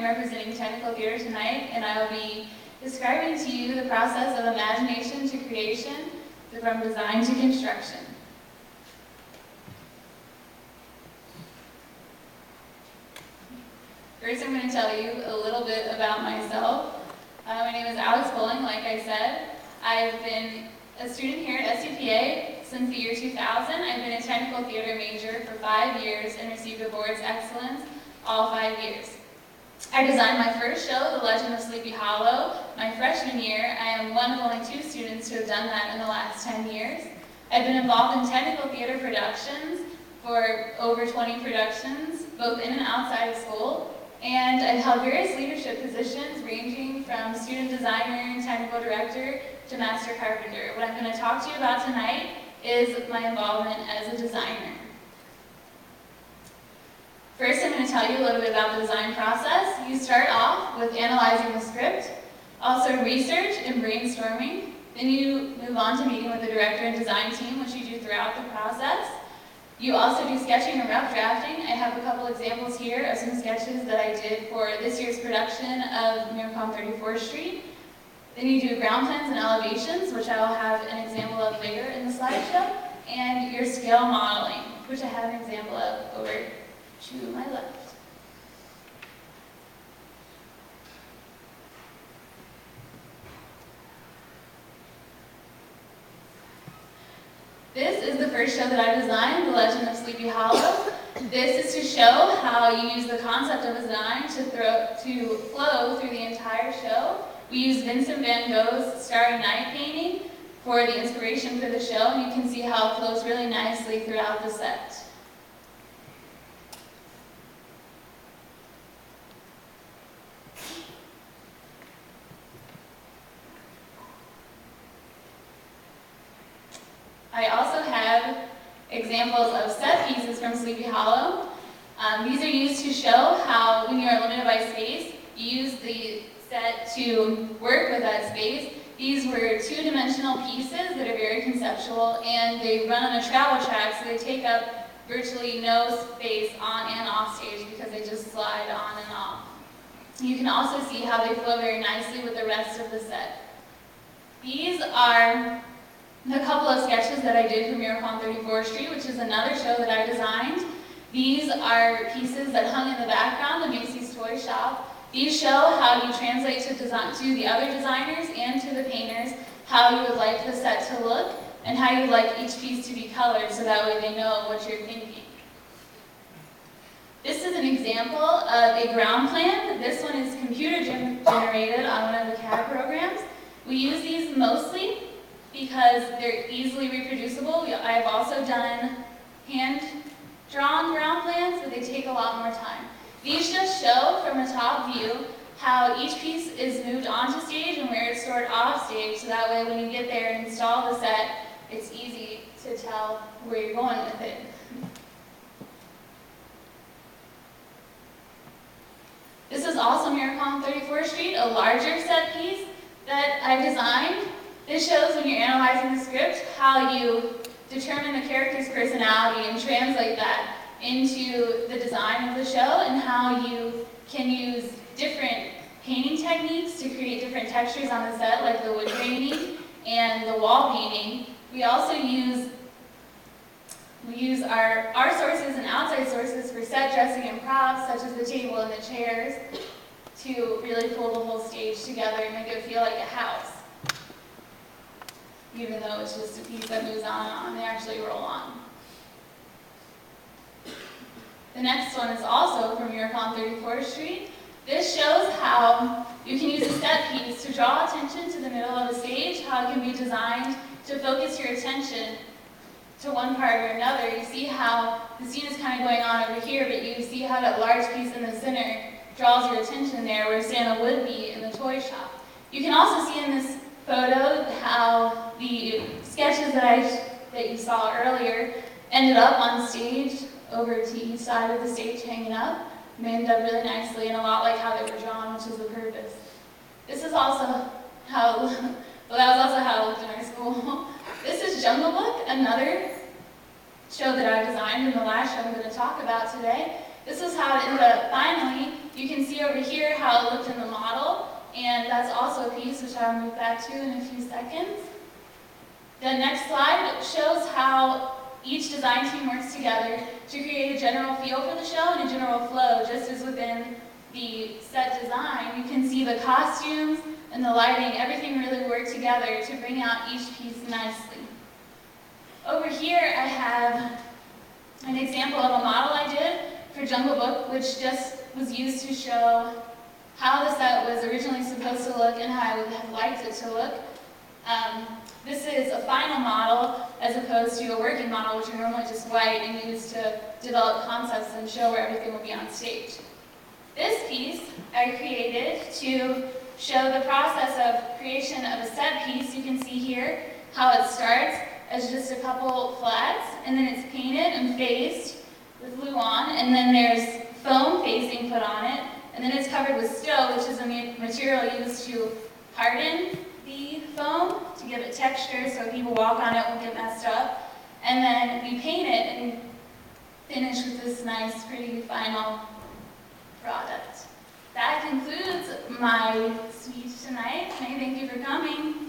representing technical theater tonight, and I will be describing to you the process of imagination to creation, from design to construction. First, I'm going to tell you a little bit about myself. My name is Alex Bowling, like I said. I've been a student here at SUPA since the year 2000. I've been a technical theater major for 5 years and received a board's excellence all 5 years. I designed my first show, The Legend of Sleepy Hollow, my freshman year. I am one of only 2 students who have done that in the last 10 years. I've been involved in technical theater productions for over 20 productions, both in and outside of school. And I've held various leadership positions ranging from student designer, technical director, to master carpenter. What I'm going to talk to you about tonight is my involvement as a designer. First, I'm going to tell you a little bit about the design process. You start off with analyzing the script, also research and brainstorming. Then you move on to meeting with the director and design team, which you do throughout the process. You also do sketching and rough drafting. I have a couple examples here of some sketches that I did for this year's production of Miracle on 34th Street. Then you do ground plans and elevations, which I will have an example of later in the slideshow, and your scale modeling, which I have an example of over to my left. This is the first show that I designed, The Legend of Sleepy Hollow. This is to show how you use the concept of design to flow through the entire show. We used Vincent van Gogh's Starry Night painting for the inspiration for the show, and you can see how it flows really nicely throughout the set. I also have examples of set pieces from Sleepy Hollow. These are used to show how, when you are limited by space, you use the set to work with that space. These were 2-dimensional pieces that are very conceptual, and they run on a travel track, so they take up virtually no space on and off stage because they just slide on and off. You can also see how they flow very nicely with the rest of the set. These are a couple of sketches that I did for Miracle on 34th Street, which is another show that I designed. These are pieces that hung in the background of Macy's Toy Shop. These show how you translate to the other designers and to the painters how you would like the set to look and how you would like each piece to be colored, so that way they know what you're thinking. This is an example of a ground plan. This one is computer generated on one of the CAD programs. We use these mostly because they're easily reproducible. I've also done hand-drawn ground plans, but they take a lot more time. These just show from a top view how each piece is moved onto stage and where it's stored off stage, so that way when you get there and install the set, it's easy to tell where you're going with it. This is also Miracle on 34th Street, a larger set piece that I've designed. This shows, when you're analyzing the script, how you determine the character's personality and translate that into the design of the show, and how you can use different painting techniques to create different textures on the set, like the wood painting and the wall painting. We also use our sources and outside sources for set dressing and props, such as the table and the chairs, to really pull the whole stage together and make it feel like a house. Even though it's just a piece that moves on and on, they actually roll on. The next one is also from Miracle on 34th Street. This shows how you can use a set piece to draw attention to the middle of a stage, how it can be designed to focus your attention to one part or another. You see how the scene is kind of going on over here, but you see how that large piece in the center draws your attention there, where Santa would be in the toy shop. You can also see in this photo how the sketches that you saw earlier ended up on stage over to each side of the stage hanging up. They ended up really nicely, and a lot like how they were drawn, which is the purpose. This is also how, well, that was also how it looked in our school. This is Jungle Book, another show that I designed, and the last show I'm going to talk about today. This is how it ended up finally You can see over here how it looked in the model, and that's also a piece which I'll move back to in a few seconds. The next slide shows how each design team works together to create a general feel for the show and a general flow, just as within the set design. You can see the costumes and the lighting, everything really worked together to bring out each piece nicely. Over here I have an example of a model I did for Jungle Book, which just was used to show how the set was originally supposed to look and how I would have liked it to look. This is a final model as opposed to a working model, which are normally just white and used to develop concepts and show where everything will be on stage. This piece I created to show the process of creation of a set piece. You can see here how it starts as just a couple flats, and then it's painted and faced with glue on, and then there's foam facing put on it, and then it's covered with stow, which is a material used to harden the foam to give it texture so people walk on it won't get messed up. And then we paint it and finish with this nice, pretty final product. That concludes my speech tonight. Thank you for coming.